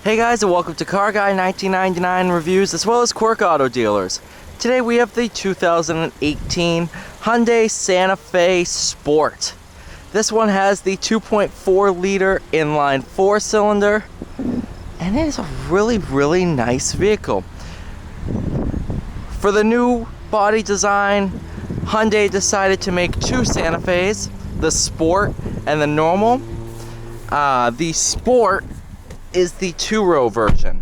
Hey guys, and welcome to Car Guy 1999 Reviews as well as Quirk Auto Dealers. Today we have the 2018 Hyundai Santa Fe Sport. This one has the 2.4 liter inline 4-cylinder and it is a really nice vehicle. For the new body design, Hyundai decided to make two Santa Fe's, the Sport and the normal. The Sport is the 2-row version,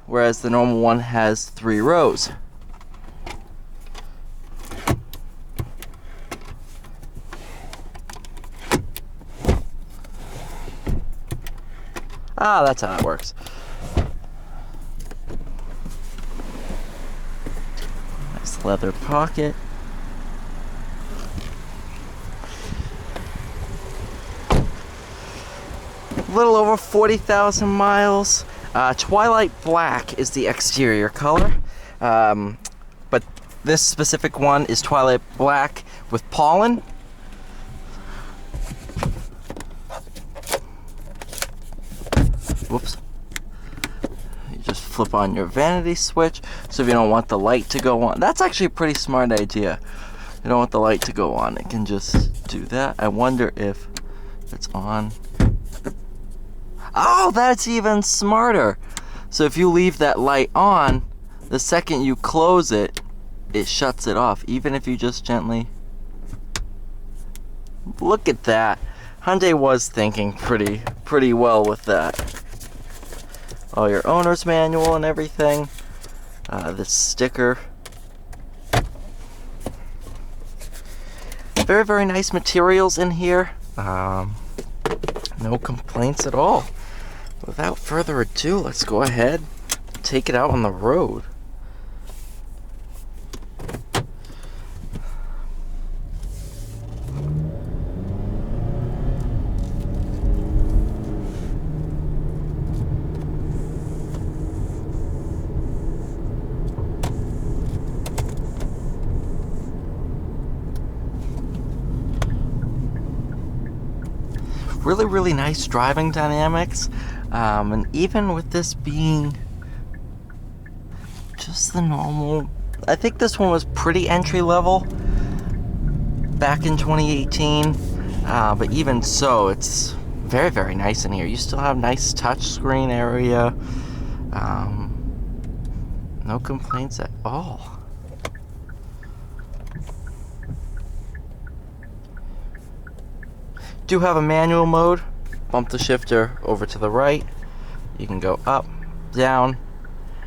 whereas the normal one has 3 rows. That's how that works. Nice leather pocket. A little over 40,000 miles. Twilight black is the exterior color, but this specific one is twilight black with pollen. Whoops. You just flip on your vanity switch, so if you don't want the light to go on, that's actually a pretty smart idea. You don't want the light to go on, it can just do that. I wonder if it's on. Oh, that's even smarter. So if you leave that light on, the second you close it, it shuts it off, even if you just gently. Look at that. Hyundai was thinking pretty well with that. All your owner's manual and everything. This sticker. Very nice materials in here. No complaints at all. Without further ado, let's go ahead and take it out on the road. Really nice driving dynamics, and even with this being just the normal, I think this one was pretty entry level back in 2018, but even so, it's very nice in here. You still have nice touch screen area, no complaints at all. Do have a manual mode. Bump the shifter over to the right. You can go up, down,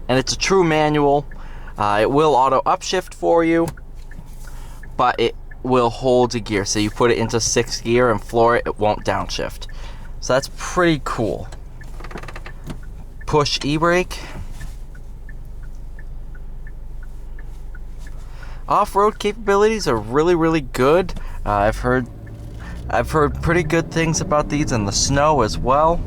and it's a true manual. It will auto upshift for you, but it will hold a gear. So you put it into 6th gear and floor it, it won't downshift. So that's pretty cool. Push e-brake. Off-road capabilities are really good. I've heard pretty good things about these in the snow as well.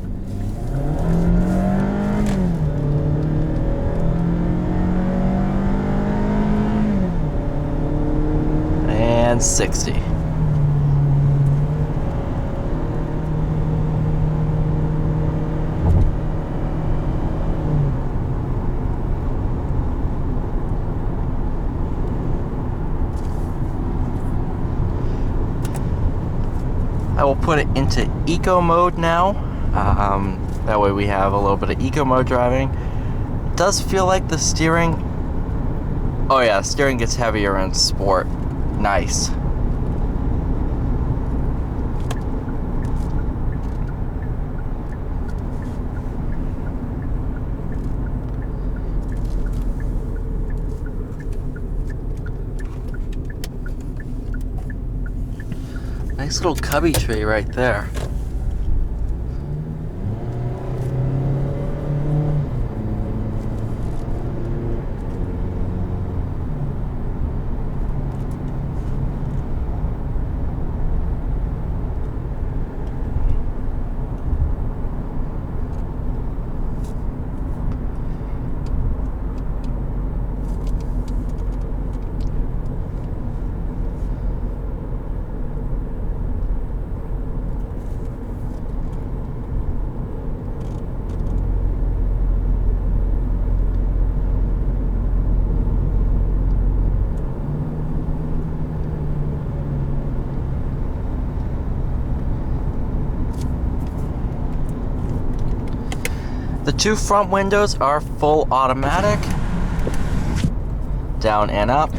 And 60. I will put it into eco mode now. That way we have a little bit of eco mode driving. It does feel like the steering. Oh yeah, steering gets heavier in sport. Nice. Nice little cubby tray right there. The two front windows are full automatic, down and up.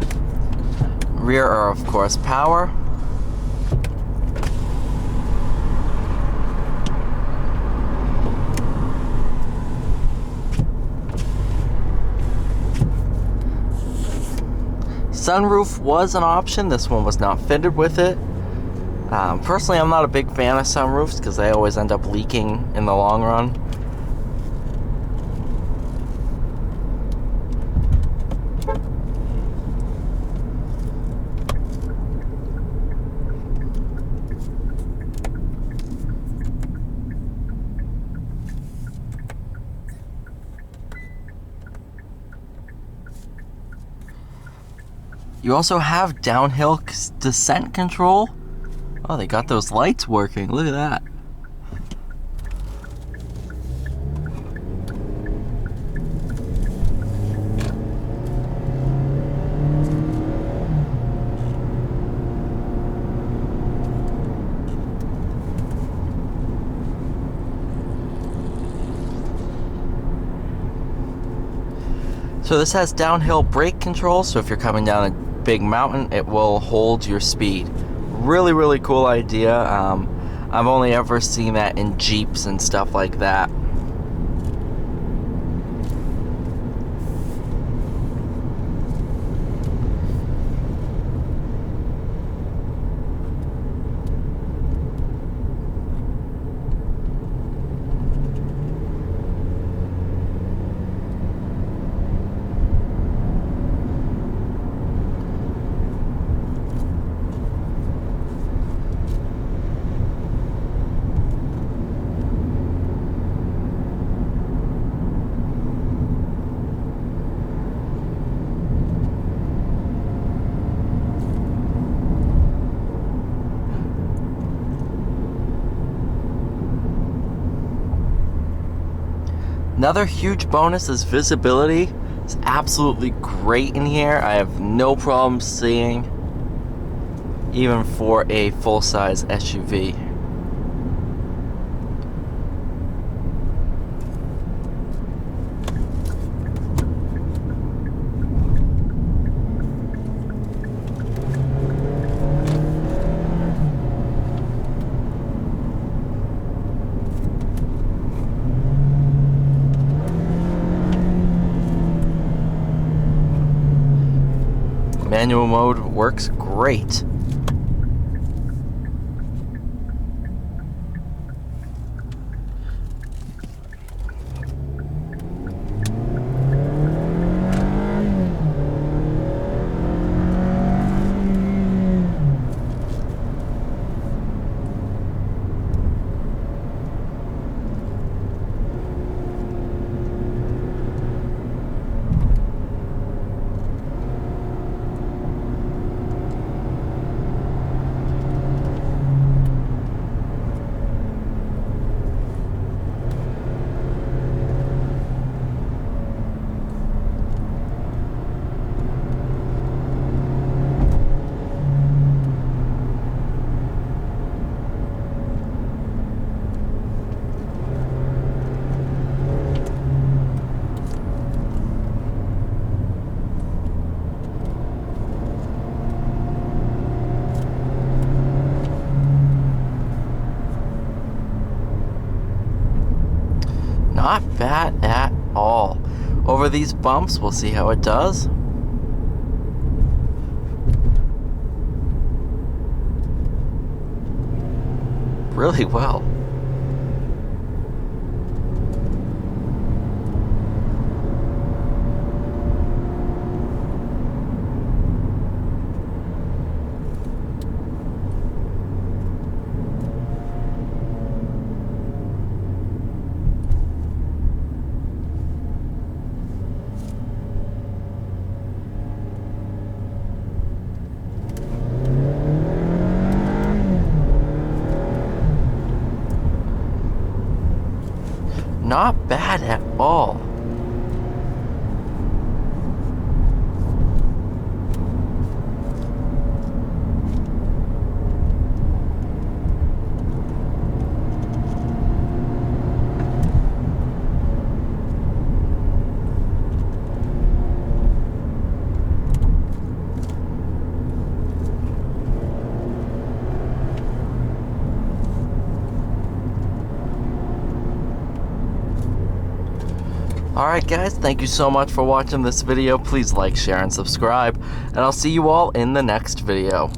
Rear are of course power. Sunroof was an option. This one was not fitted with it. Personally, I'm not a big fan of sunroofs because they always end up leaking in the long run. You also have downhill descent control. Oh, they got those lights working. Look at that. So this has downhill brake control, so if you're coming down a big mountain, it will hold your speed. Really, really cool idea. I've only ever seen that in Jeeps and stuff like that. Another huge bonus is visibility. It's absolutely great in here. I have no problem seeing, even for a full-size SUV. Manual mode works great. Not bad at all. Over these bumps, we'll see how it does. Really well. Not bad at all. Alright guys, thank you so much for watching this video. Please like, share, and subscribe. And I'll see you all in the next video.